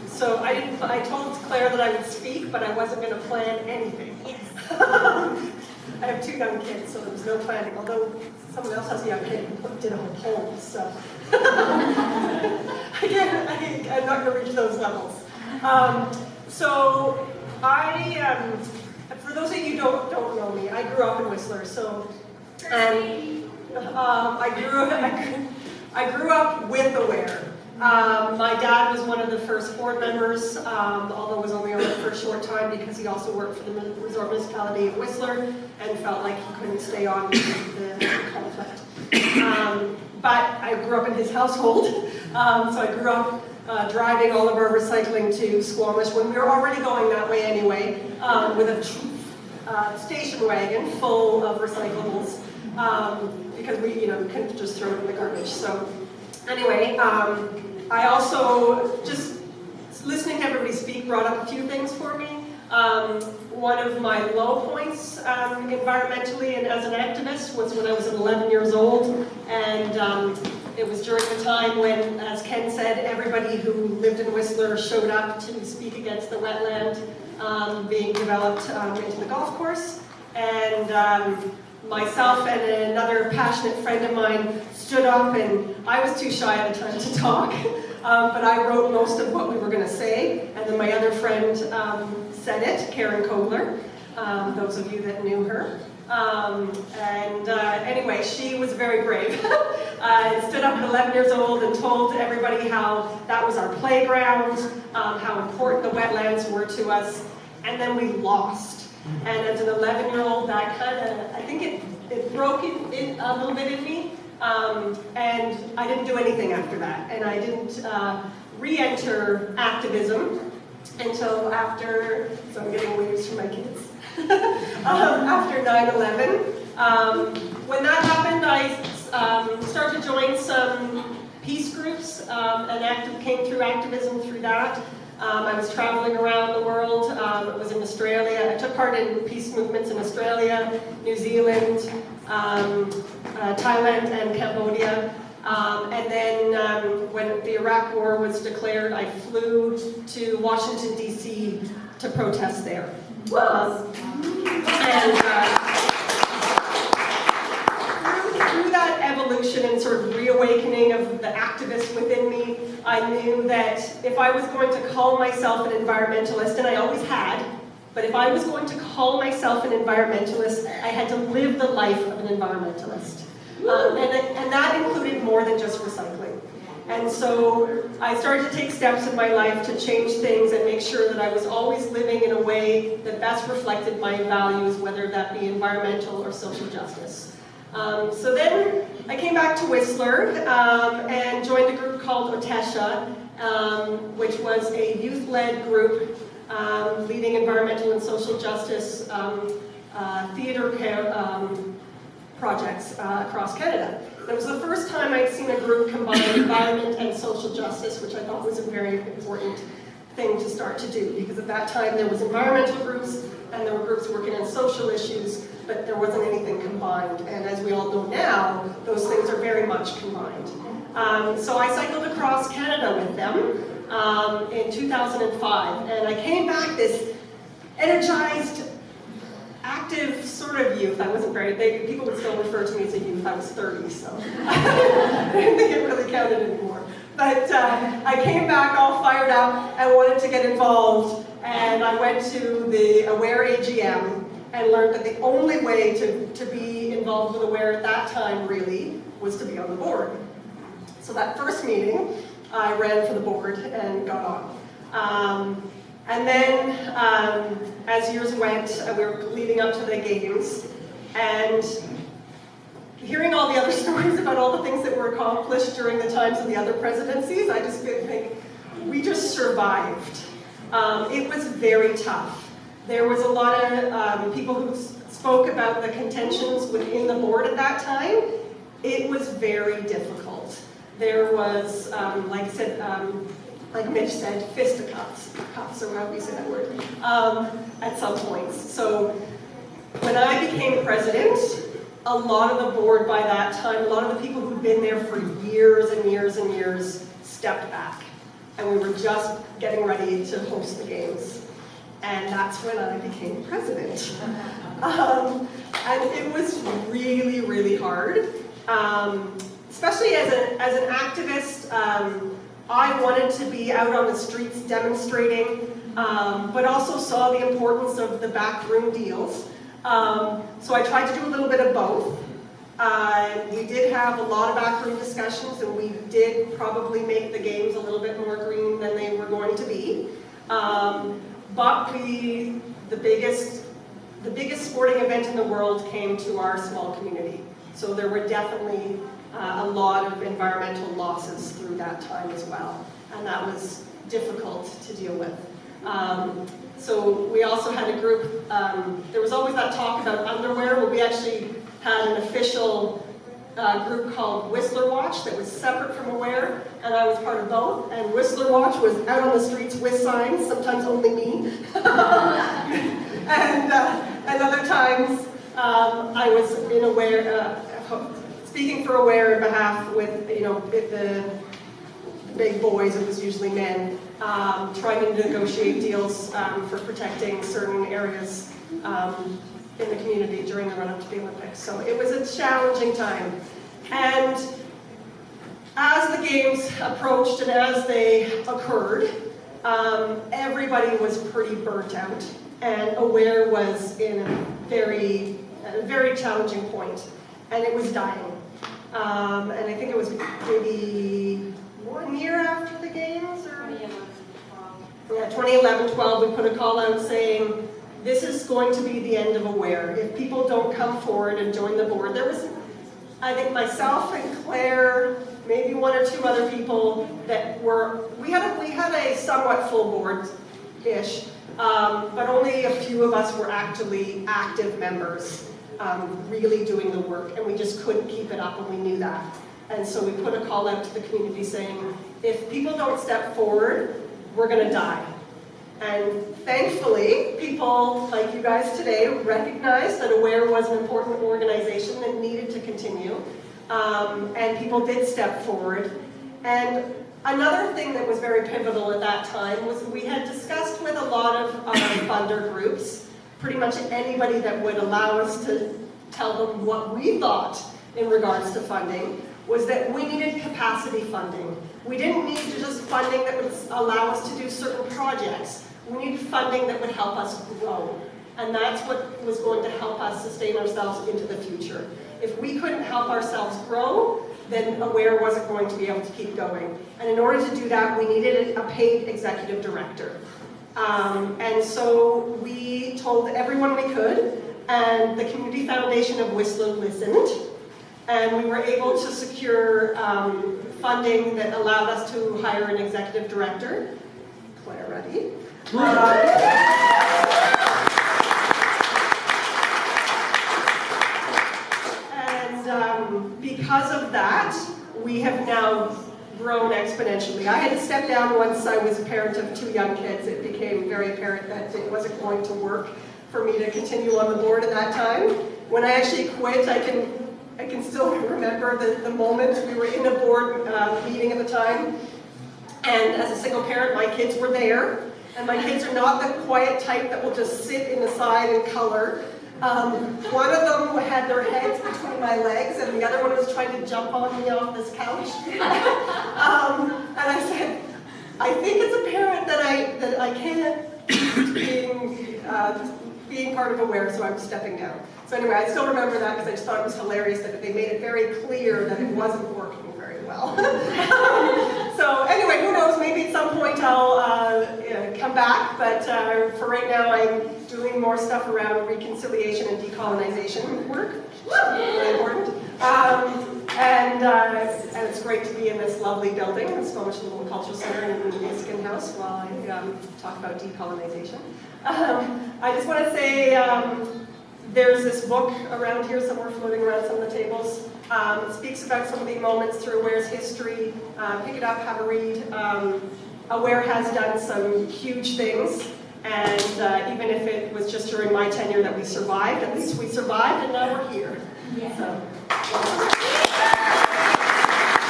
So I told Claire that I would speak, but I wasn't going to plan anything. Yes. I have 2 young kids, so there was no planning, although someone else has a young kid and did a whole poem, so. I'm not going to reach those levels. So for those of you who don't know me, I grew up in Whistler, so I grew up with Aware. My dad was one of the first board members, although it was only for a short time because he also worked for the Resort Municipality of Whistler and felt like he couldn't stay on because of the conflict. But I grew up in his household, so I grew up driving all of our recycling to Squamish when we were already going that way anyway, with a station wagon full of recyclables, because we couldn't just throw it in the garbage. So anyway, I also, just listening to everybody speak brought up a few things for me. One of my low points environmentally and as an activist was when I was 11 years old, and it was during the time when, as Ken said, everybody who lived in Whistler showed up to speak against the wetland being developed into the golf course, and myself and another passionate friend of mine stood up, and I was too shy at the time to talk, but I wrote most of what we were going to say, and then my other friend said it, Karen Kogler, those of you that knew her. Anyway, she was very brave. Stood up at 11 years old and told everybody how that was our playground, how important the wetlands were to us, and then we lost. And as an 11-year-old, that kind of, I think it broke it a little bit in me, and I didn't do anything after that, and I didn't re-enter activism until after, so I'm getting waves from my kids, after 9/11. When that happened, I started to join some peace groups, and came through activism through that. I was traveling around the world. I was in Australia. I took part in peace movements in Australia, New Zealand, Thailand, and Cambodia. And then when the Iraq War was declared, I flew to Washington, D.C. to protest there. Through that evolution and sort of reawakening of the activist within me, I knew that if I was going to call myself an environmentalist, and I always had, but if I was going to call myself an environmentalist, I had to live the life of an environmentalist. And that included more than just recycling. And so I started to take steps in my life to change things and make sure that I was always living in a way that best reflected my values, whether that be environmental or social justice. So then I came back to Whistler and joined a group called Otesha, which was a youth-led group leading environmental and social justice theater projects across Canada. It was the first time I'd seen a group combine environment and social justice, which I thought was a very important thing to start to do, because at that time there was environmental groups and there were groups working on social issues, but there wasn't anything combined. And as we all know now, those things are very much combined. So I cycled across Canada with them in 2005, and I came back this energized, active sort of youth. I wasn't people would still refer to me as a youth. I was 30, so I didn't think it really counted anymore. But I came back all fired up and wanted to get involved, and I went to the Aware AGM and learned that the only way to be involved with Aware at that time, really, was to be on the board. So that first meeting, I ran for the board and got on. And then, as years went, we were leading up to the games, and hearing all the other stories about all the things that were accomplished during the times of the other presidencies, I just think we just survived. It was very tough. There was a lot of people who spoke about the contentions within the board at that time. It was very difficult. There was, like I said, like Mitch said, fisticuffs, or however you say that word, at some points. So when I became president, a lot of the board by that time, a lot of the people who'd been there for years and years and years stepped back. and we were just getting ready to host the games. And that's when I became president. And it was really, really hard. Especially as an activist, I wanted to be out on the streets demonstrating, but also saw the importance of the backroom deals. So I tried to do a little bit of both. We did have a lot of backroom discussions, and we did probably make the games a little bit more green than they were going to be. But the biggest sporting event in the world came to our small community. So there were definitely a lot of environmental losses through that time as well. And that was difficult to deal with. So we also had a group, there was always that talk about underwear, but we actually had an official group called Whistler Watch that was separate from Aware, and I was part of both. And Whistler Watch was out on the streets with signs, sometimes only me. and other times I was in Aware, speaking for Aware in behalf with, the big boys, it was usually men, trying to negotiate deals for protecting certain areas in the community during the run-up to the Olympics. So it was a challenging time. And as the games approached and as they occurred, everybody was pretty burnt out. And Aware was in a very challenging point. And it was dying. And I think it was maybe 1 year after the games, or 2011-12, we put a call out saying, this is going to be the end of Aware. If people don't come forward and join the board, there was, I think, myself and Claire, maybe 1 or 2 other people that were, we had a somewhat full board-ish, but only a few of us were actually active members, really doing the work, and we just couldn't keep it up, and we knew that. And so we put a call out to the community saying, if people don't step forward, we're going to die. And thankfully, people like you guys today recognized that Aware was an important organization that needed to continue. And people did step forward. And another thing that was very pivotal at that time was we had discussed with a lot of funder groups, pretty much anybody that would allow us to tell them what we thought in regards to funding, was that we needed capacity funding. We didn't need just funding that would allow us to do certain projects. We needed funding that would help us grow. And that's what was going to help us sustain ourselves into the future. If we couldn't help ourselves grow, then Aware wasn't going to be able to keep going. And in order to do that, we needed a paid executive director. And so we told everyone we could, and the Community Foundation of Whistler listened. And we were able to secure funding that allowed us to hire an executive director. Claire, ready? And because of that, we have now grown exponentially. I had to step down once I was a parent of 2 young kids. It became very apparent that it wasn't going to work for me to continue on the board at that time. When I actually quit, I can still remember the moment. We were in a board meeting at the time, and as a single parent, my kids were there, and my kids are not the quiet type that will just sit in the side and color. One of them had their heads between my legs, and the other one was trying to jump on me off this couch. And I said, I think it's apparent that I can't being part of Aware, so I'm stepping down. So anyway, I still remember that because I just thought it was hilarious that they made it very clear that it wasn't working very well. So anyway, who knows, maybe at some point I'll come back, but for right now I'm doing more stuff around reconciliation and decolonization work. Really important. And it's great to be in this lovely building, the Squamish Little Cultural Center in the Mexican House, while I talk about decolonization. I just want to say there's this book around here somewhere floating around some of the tables. It speaks about some of the moments through Aware's history. Pick it up, have a read. Aware has done some huge things, and even if it was just during my tenure that we survived, at least we survived, and now we're here. Yeah. So,